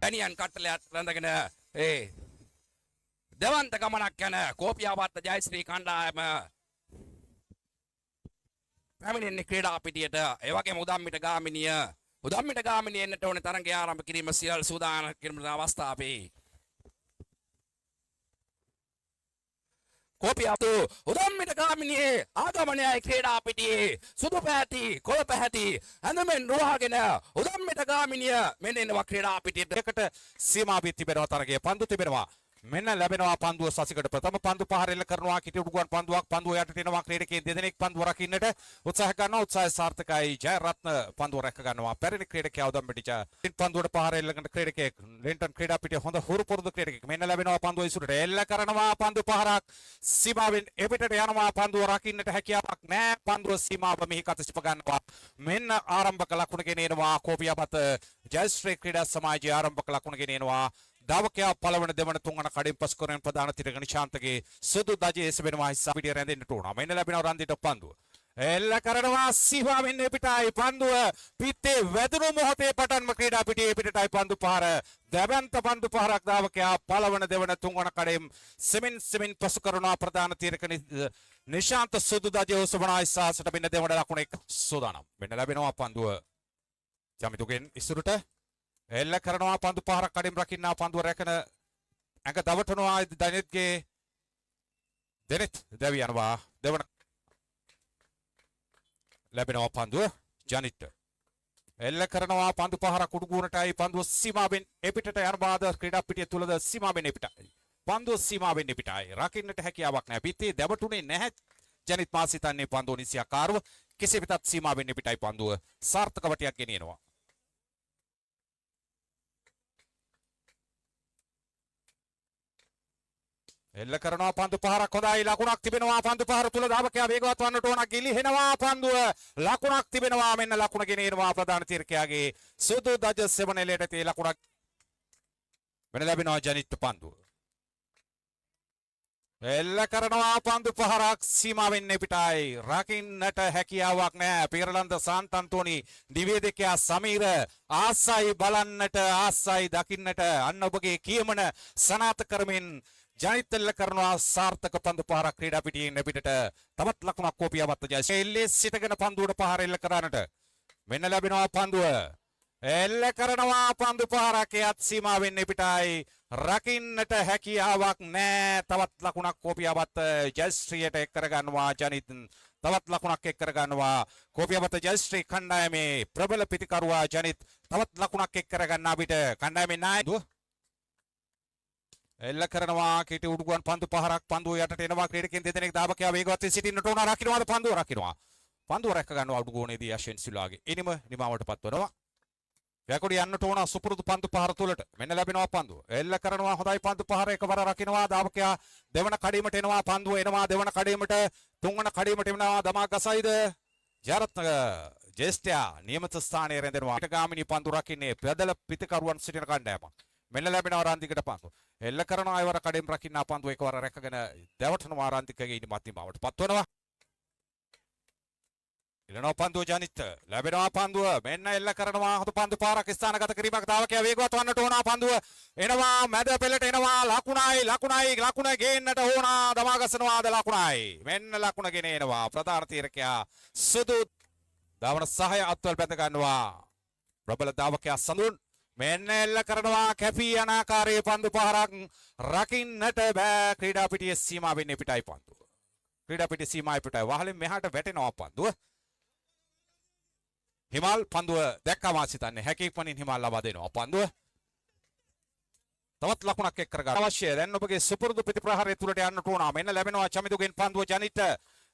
බැනියන් කට්ටලයක් රැඳගෙන දෙවන්ත ගමනක් යන කෝපියාවත්ත ජයශ්‍රී කණ්ඩායම පැමිණෙන්නේ ක්‍රීඩා පිටියට. ඒ වගේම උදම්මිට ගාමිනිය එන්නට ඕනේ තරඟය ආරම්භ කිරීම සියලු සූදානම් කිරීම අවස්ථාවේ. කෝපියාවතු උදම්මිට ගාමිනියේ ආගමනයයි ක්‍රීඩා පිටියේ සුදු පැහැති කොළ පැහැති ඇඳුමෙන් රුවාගෙන උදම්මිට ගාමිනිය මෙන්න එනවා ක්‍රීඩා පිටියට. එකට සීමා බිත් තිබෙනවා තරගයේ පන්දු තිබෙනවා. මෙන්න ලැබෙනවා පන්දුව සසිකට ප්‍රථම පන්දු පහර එල්ල කරනවා කිටි උඩුගුවන් පන්දුවක් පන්දුව යටට එනවා ක්‍රීඩකයන් දෙදෙනෙක් පන්දුව රකින්නට උත්සාහ කරනවා උත්සාහය සාර්ථකයි ජයරත්න පන්දුව රැක ගන්නවා පැරණි ක්‍රීඩකයා උදම්බිටිච පන්දුවට පහර එල්ල කරන ක්‍රීඩකයෙක් ලෙන්ටන් ක්‍රීඩා පිටිය හොඳ හුරු පුරුදු ක්‍රීඩකයෙක් මෙන්න ලැබෙනවා පන්දුව ඉසුරට එල්ල කරනවා පන්දු පහරක් සීමාවෙන් එපිටට යනවා පන්දුව රකින්නට හැකියාවක් නැහැ පන්දුව සීමාව මෙහි කතසිප ගන්නවා මෙන්න ආරම්භක ලකුණ ගෙනෙනවා කෝපියාපත ජයශ්‍රී ක්‍රීඩා සමාජයේ ආරම්භක ලකුණ ගෙනෙනවා දාවකයා පළවන දෙවන තුන්වන කඩින් පස් කරන ප්‍රධාන තිරක නිශාන්තගේ සුදු දජේ එසවෙනවා හිස්සා පිටිය රැඳෙන්නට උනා. මෙන්න ලැබෙනවා රන්දිට පන්දුව. එල්ල කරනවා සීමාවෙන් පිටයි පන්දුව පිටේ වැදුණු මොහොතේ පටන්ම ක්‍රීඩා පිටියේ පිටටයි පන්දු පහර. දෙවන්ත පන්දු පහරක් දාවකයා පළවන දෙවන තුන්වන කඩින් සෙමින් පසු කරනවා ප්‍රධාන තිරක නිශාන්ත සුදු දජේ ඔසවනවා හිස්සාසට මෙන්න දෙවන ලකුණ සෝදානම්. මෙන්න ලැබෙනවා පන්දුව ජමිතුගෙන් ඉස්සරට එල්ල කරනවා පන්දු පහරක් කඩින් රකින්නා පන්දුව රැකන ඇඟ දවටනවා දනිත්ගේ දෙනෙත් දැවි යනවා දෙවන ලැබෙනවා පන්දුව ජනිත් එල්ල කරනවා පන්දු පහරක් උඩුගුණටයි පන්දුව සීමාවෙන් එපිටට යනවා ක්‍රීඩා පිටිය තුලද සීමාවෙන් එපිටයි පන්දුව සීමාවෙන් එපිටයි රකින්නට හැකියාවක් නැහැ පිටේ දැවටුනේ නැහැ ජනිත් මා සිතන්නේ පන්දුව නිසියාකාරව කෙසේ වෙතත් සීමාවෙන් එපිටයි පන්දුව සාර්ථක වටියක් ගෙනියනවා. එල්ල කරනවා පන්දු පහරක් හොඳයි ලකුණක් තිබෙනවා පන්දු පහර තුල දාවකයා වේගවත් වන්නට ඕන ගිලිහෙනවා පන්දුව ලකුණක් තිබෙනවා මෙන්න ලකුණ ගෙනෙනවා ප්‍රධාන තිරකයාගේ සුදු දජ සෙවණෙලයට තේ ලකුණක් වෙන ලැබෙනවා ජනිත් පන්දුව එල්ල කරනවා පන්දු පහරක් සීමාවෙන් පිටයි රකින්නට හැකියාවක් නැහැ පීරලන්ත සාන්තන්තෝනි නිවේදකයා සමීර ආසයි බලන්නට ආසයි දකින්නට අන්න ඔබගේ කියමන සනාත කරමින් ජනිත් එල්ල කරනවා සාර්ථක පන්දු පහරක් ක්‍රීඩා පිටියෙන් පිටට තවත් ලකුණක් කෝපියාවත්ත ජයශ්‍රී එල්ලේ සිටගෙන පන්දුවට පහර එල්ල කරන්නට මෙන්න ලැබෙනවා පන්දුව එල්ල කරනවා පන්දු පහරක් එයත් සීමාවෙන් පිටයි රකින්නට හැකියාවක් නැහැ තවත් ලකුණක් කෝපියාවත්ත ජයශ්‍රීයට එක් කරගන්නවා ජනිත් තවත් ලකුණක් එක් කරගන්නවා කෝපියාවත්ත ජයශ්‍රී කණ්ඩායමේ ප්‍රබල පිටිකරුවා ජනිත් තවත් ලකුණක් එක් කරගන්නා විට කණ්ඩායමේ නායකතුමා එල්ල කරනවා කීටි උඩුගුවන් පන්දු පහරක් පන්දුව යටට එනවා ක්‍රීඩකයන් දෙදෙනෙක් දාවකයා වේගවත් සිටින්නට ඕන රකින්නවාද පන්දුව රකින්නවා පන්දුව රැක ගන්නවා උඩුගුවනේදී අශ්වින් සිල්වාගේ ඉනිම නිමාවටපත් වෙනවා වැකුඩි යන්නට ඕන සුපුරුදු පන්දු පහර තුලට මෙන්න ලැබෙනවා පන්දුව එල්ල කරනවා හොඳයි පන්දු පහර එකවර රකින්නවා දාවකයා දෙවන කඩීමට එනවා පන්දුව එනවා දෙවන කඩීමට තුන්වන කඩීමට එනවා දමා ගසයිද ජයරත්න ජේෂ්ඨයා නියමිත ස්ථානයේ රැඳෙනවා ඊටගාමිනී පන්දු රකින්නේ ප්‍රදල පිටිකරුවන් සිටින කණ්ඩායමක් මෙන්න ලැබෙනවා රන්දිකට පන්දුව එල්ල කරනවා අයවර කඩෙන් රකින්න පන්දුව එකවර රැකගෙන දැවටනවා රන්දිකගේ ඉනි මත්තිමාවට පත්වනවා ඉලනවා පන්දුව ජනිත් ලැබෙනවා පන්දුව මෙන්න එල්ල කරනවා හතු පන්දු පාරක් ස්ථානගත කිරීමක් දාවකයා වේගවත් වන්නට ඕන පන්දුව එනවා මැද පෙළට එනවා ලකුණයි ගේන්නට ඕන දමා ගසනවාද ලකුණයි මෙන්න ලකුණ ගෙන එනවා ප්‍රධාන තීරකයා සුදු දවන සහය අත්වල බැඳ ගන්නවා ප්‍රබල දාවකයා සඳුන් මෙන්න එල්ල කරනවා කැපී යන ආකාරයේ පන්දු පහරක් රකින්නට බෑ ක්‍රීඩා පිටියේ සීමාවෙන් පිටයි පන්දුව ක්‍රීඩා පිටියේ සීමාවෙ පිටයි වහලෙන් මෙහාට වැටෙනවා පන්දුව හිමල් පන්දුව දැක්කම සිතන්නේ හැකීපණින් හිමල් ලබා දෙනවා පන්දුව තවත් ලකුණක් එක් කරගන්න අවශ්‍යයි දැන් ඔබගේ සුපුරුදු ප්‍රතිප්‍රහාරය තුලට යන්නට ඕන මෙන්න ලැබෙනවා චමිදුගෙන් පන්දුව ජනිත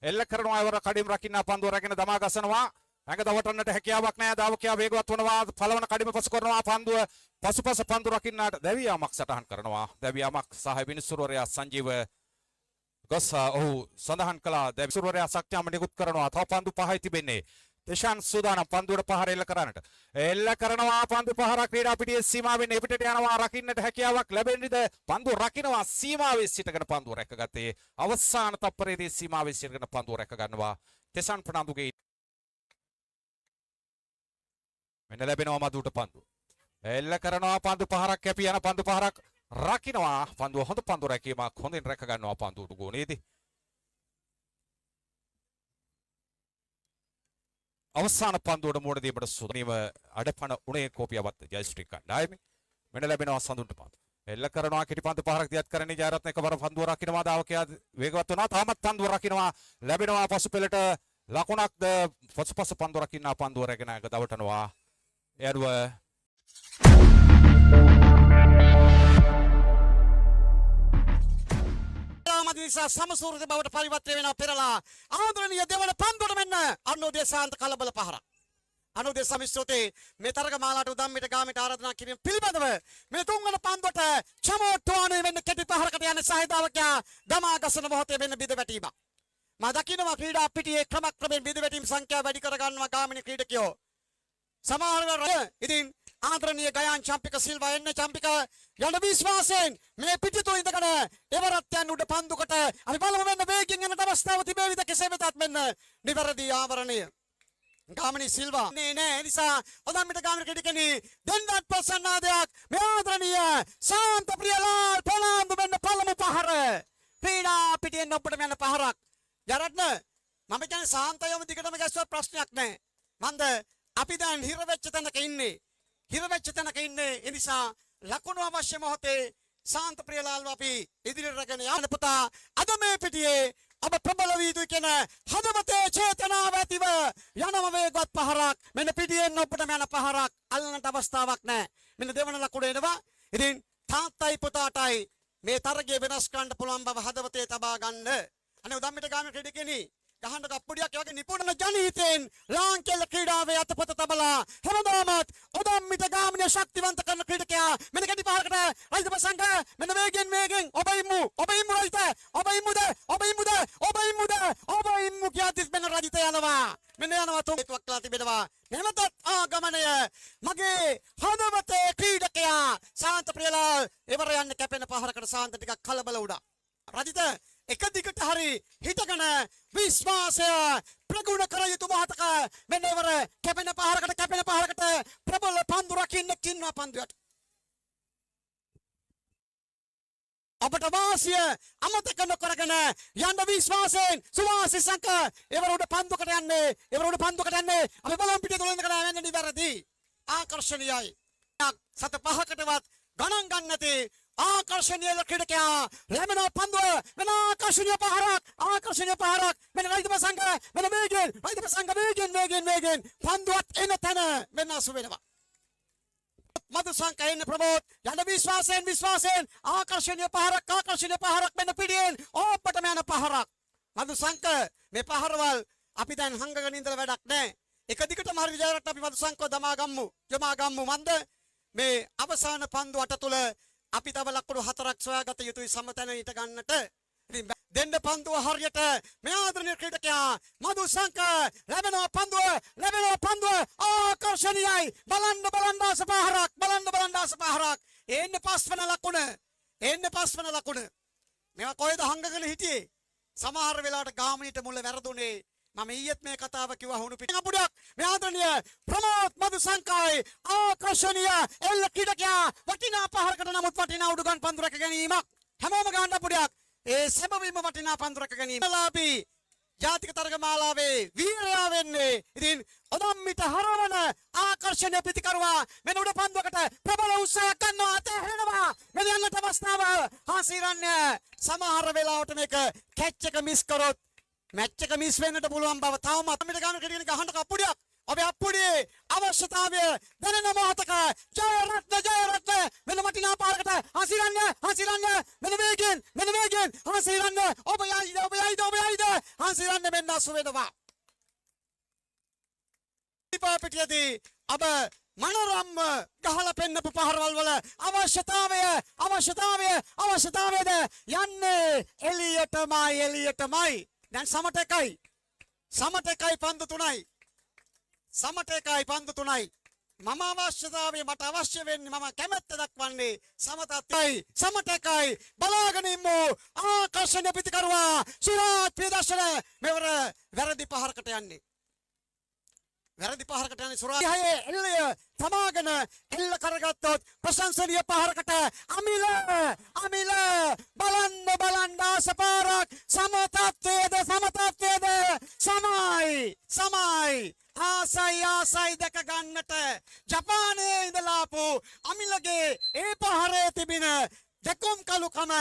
එල්ල කරනවා අයවර කඩින් රකින්න පන්දුව රැගෙන දමා ගසනවා ඇඟ දවටන්නට හැකියාවක් නැහැ දාවකයා වේගවත් වනවා පළවන කඩිම පසු කරනවා පන්දුව පසුපස පන්දු රකින්නට දැවියාමක් සටහන් කරනවා දැවියාමක් සහ විනිසුරවරයා සංජීව ගොස් ඔහු සඳහන් කළා දැවිසුරවරයා සක්‍යාම නිකුත් කරනවා තව පන්දු පහයි තිබෙන්නේ දෙෂාන් සූදානම් පන්දුවට පහර එල්ල කරන්නට එල්ල කරනවා පන්දු පහර ක්‍රීඩා පිටියේ සීමාවෙන් එපිටට යනවා රකින්නට හැකියාවක් ලැබෙන්නේද පන්දුව රකින්නවා සීමාවේ සිටගෙන පන්දුව රැකගත්තේ අවසාන තප්පරයේදී සීමාවේ සිටගෙන පන්දුව රැක ගන්නවා තෙසන් ප්‍රනාන්දුගේ මෙන්න ලැබෙනවා මදුට පන්දුව එල්ල කරනවා පන්දු පහරක් කැපී යන පන්දු පහරක් රකින්නවා පන්දුව හොඳ පන්දු රැකීමක් හොඳින් රැක ගන්නවා පන්දුවට ගෝණයේදී අවසාන පන්දුවට මුහුණ දීමට සුදුනීම අඩපණ උණේ කෝපියවත් ජයශ්‍රී කණ්ඩායම මෙන්න ලැබෙනවා සඳුන්ට පන්දු එල්ල කරනවා කෙටි පන්දු පහරක් දියත් කරන්නේ ජයරත්න එකවර පන්දුව රකින්නවා දාවකයා වේගවත් වෙනවා තාමත් පන්දුව රකින්නවා ලැබෙනවා පසුපෙළට ලකුණක්ද පසුපස පන්දුව රකින්නා පන්දුව රැගෙන දවටනවා එරුව නිසා සමසූරත බවට පරිවර්තනය වෙනවා පෙරලා ආදරණීය දෙවන පන්දුවට මෙන්න අනුදේ සාන්ත කලබල පහරක් අනුදේ සමිස්ත්‍රෝතේ මේ තරග මාලාට උදම්මිට ගාමිට ආරාධනා කිරීම පිළිබඳව මේ තුන්වන පන්දුවට චමෝට්ටුවානේ වෙන්න කෙටි පහරකට යන සහයදාවකයා දමා ගසන මොහොතේ වෙන්න බිඳ වැටීමක් මා දකින්නවා ක්‍රීඩා පිටියේ ක්‍රමක්‍රමයෙන් බිඳ වැටීම් සංඛ්‍යාව වැඩි කර ගන්නවා ගාමිණී ක්‍රීඩකයෝ සමහර ඉතින් ආදරණීය ගයාන් චම්පික සිල්වා එන්න චම්පික යන විශ්වාසයෙන් මේ පිටිතු ඉඳගෙන එවරත් යන උඩ පන්දුකට අපි බලමු මෙන්න වේගින් යන අවස්ථාව තිබේවිද කෙසේ වෙතත් මෙන්න නිවැරදි ආවරණය ගාමිණී සිල්වා නේ නිසා ඔදම්මිට ගාමිණී ක්‍රීඩකෙනි දෙන්නත් ප්‍රසන්නාදයක් මේ ආදරණීය ශාන්ත ප්‍රියලාල් පොළාන්දු මෙන්න පළමු පහර ක්‍රීඩා පිටියෙන් ඔබට යන පහරක් ජරත්න මම කියන්නේ ශාන්තයම දිගටම ගැස්සුවත් ප්‍රශ්නයක් නැහැ මන්ද අපි දැන් හිර වෙච්ච තැනක ඉන්නේ ඒ නිසා ලකුණු අවශ්‍ය මොහොතේ ශාන්ත ප්‍රියලාල්ව අපි ඉදිරියට රැගෙන යන්න පුතා අද මේ පිටියේ ඔබ ප්‍රබල වී යුතුයි කියන හදවතේ චේතනාව ඇතිව යනම වේගවත් පහරක් මෙන්න පිටියෙන් ඔබට යන පහරක් අල්ලන්නට අවස්ථාවක් නැහැ මෙන්න දෙවන ලකුණ එනවා ඉතින් තාත්තයි පුතාටයි මේ තරගය වෙනස් කරන්න පුළුවන් බව හදවතේ තබා ගන්න අනේ උදම්මිට ගාමිණී ක්‍රීඩකෙනි ගහන්න කප්පුඩියක් වගේ නිපුණ ජනහිතෙන් ලාංකේල ක්‍රීඩාවේ අතපත තබලා හැමදාමත් ඔදම්මිට ගාමිණී ශක්තිවන්ත කරන ක්‍රීඩකයා මෙන්න කෙටි පහරකට රයිත ප්‍රසංග මෙන්න වේගෙන් ඔබ ඉමු රයිත ඔබ ඉමු කියතිස් මෙන්න රජිත යනවා මෙන්න යනවා තුන්ක් වක්ලා තිබෙනවා නැවතත් ආගමනය මගේ හදවතේ ක්‍රීඩකයා ශාන්ත ප්‍රියලාල් එවර යන්න කැපෙන පහරකට ශාන්ත ටිකක් කලබල වුණා රජිත එක දිගට හරි හිටගෙන විශ්වාසය ප්‍රගුණ කර යුතු මොහොතක මෙන්න ඉවර කැපෙන පහරකට ප්‍රබල පන්දු රකින්න කින්නවා පන්දුවට අපට වාසිය අමතක නොකරගෙන යන්න විශ්වාසයෙන් සුවාසිසංක ඉවර උඩ පන්දුකට යන්නේ අපි බලමු පිටිය තුල ඉඳගෙන යන්නේ නිවැරදි ආකර්ෂණීයයි සත පහකටවත් ගණන් ගන්න නැති ආකර්ෂණීය ක්‍රීඩකයා ලැබෙන පන්දුව වෙන ආකර්ෂණීය පහරක් මෙන්න රයිත ප්‍රසංග මෙන්න වේගෙන් පන්දුවත් එන තැන මෙන්න අසු වෙනවා මදු සංකේන ප්‍රමෝද් යන විශ්වාසයෙන් ආකර්ෂණීය පහරක් මෙන්න පිටියෙන් ඕපටම යන පහරක් මදු සංක මේ පහරවල් අපි දැන් හංගගෙන ඉඳලා වැඩක් නැහැ එක දිගටම හරි විජයරත්න අපි මදු සංකව දමා ගම්මු මන්ද මේ අවසාන පන්දු අට තුල අපි තව ලකුණු 4ක් සොයාගත යුතුයි සමතැන ඊට ගන්නට දෙන්න පන්දුව හරියට මේ ආදරණීය ක්‍රීඩකයා මදු සංක ලැබෙනවා පන්දුව ආකර්ෂණීයයි බලන්න ආස පහරක් එන්න පස්වන ලකුණ මේවා කොහෙද හංගගෙන හිටියේ සමහර වෙලාවට ගාමිණීට මුල වැරදුනේ මම ඊයේත් මේ කතාව කිව්වා හුණු පිටින් අපුඩක් මේ ආදරණීය ප්‍රමෝද් මදු සංකයි ආකර්ෂණීය එල්ල ක්‍රීඩකයා වටිනා පහරකට නමුත් වටිනා උඩුගන් පන්දු රැක ගැනීමක් හැමෝම ගන්න අපුඩක් ඒ සැබවින්ම වටිනා පන්දු රැක ගැනීම ලාභී ජාතික තරග මාලාවේ වීරයා වෙන්නේ ඉතින් ඔදම්මිට හරවන ආකර්ෂණීය පිටිකරුවා මෙන්න උඩ පන්දුවකට ප්‍රබල උත්සාහයක් ගන්නවා අතහැරෙනවා මෙන්න යන්නට අවස්ථාව හාසිරන්නේ සමහර වෙලාවට මේක කැච් එක මිස් කරොත් මැච් එක මිස් වෙන්නට පුළුවන් බව තවමත් අපිට ගන්න කෙටිගෙන ගහන්න කප්පුඩියක් ඔබේ අප්පුඩියේ අවශ්‍යතාවය දැනෙන මොහොතක ජයරත්න මෙන්න වටිනා පාරකට හාසිරන්නේ මෙන්න වේගෙන් හාසිරන්නේ ඔබ යයිද හාසිරන්නේ මෙන්න අසු වෙනවා දීපා පිටියදී අබ මනෝරම් ගහලා පෙන්නපු පහරවල් වල අවශ්‍යතාවයද යන්නේ එළියටමයි දැන් සමට එකයි පන්දු තුනයි මම අවශ්‍යතාවය මට අවශ්‍ය වෙන්නේ මම කැමැත්ත දක්වන්නේ සමට එකයි බලාගෙන ඉමු ආකර්ෂණීය පිටිකරුවා සුරාජ් ප්‍රදර්ශන මෙවර වැරදි පහරකට යන්නේ වැරදි පහරකට යන්නේ සුරාහයේ එල්ලය තමාගෙන එල්ල කරගත්තොත් ප්‍රශංසනීය පහරකට අමිල බලන්න ආසපාරක් සමතත්වයේද සමයි ආසයි දැක ගන්නට ජපානයේ ඉඳලාපු අමිලගේ ඒ පහරේ තිබෙන දෙකුම් කලුකම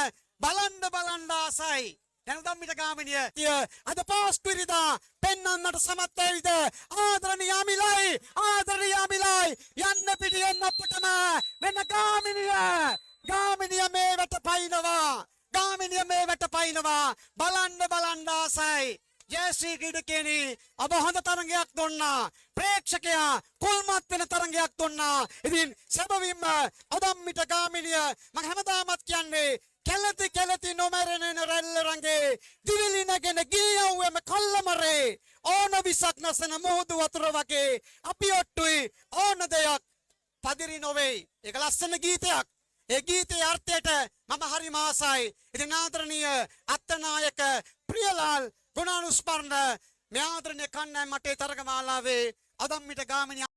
බලන්න ආසයි දැන් ධම්මිට ගාමිනිය තිය අද පාස්පිරිදා පෙන්වන්නට සමත් වේවිද ආදරණීය අමිලයි යන්න පිටියෙන් අපටම මෙන්න ගාමිනිය මේ වැට පයින්නවා බලන්න ආසයි ජයශ්‍රී ක්‍රීඩකයනි ඔබ හොඳ තරගයක් දුන්නා ප්‍රේක්ෂකයා කුල්මත් වෙන තරගයක් දුන්නා ඉතින් සැබවින්ම අදම්මිට ගාමිනිය මම හැමදාමත් කියන්නේ කෙලති නොමරන රැල්ල රංගේ දිවිලි නැගෙන ගියව්වෙම කල්ලමරේ ඕන විසක් නැසෙන මුහුදු වතුර වගේ අපි ඔට්ටුයි ඕන දෙයක් පදිරි නොවේ ඒක ලස්සන ගීතයක් ඒ ගීතයේ අර්ථයට මම හරි මාසයි ඉතින් ආදරණීය අත්තනායක ප්‍රියලාල් ගුණානුස්මරණ මේ ආදරණීය කණ්ණායම් මටේ තරගමාලාවේ අදම්මිට ගාමිණී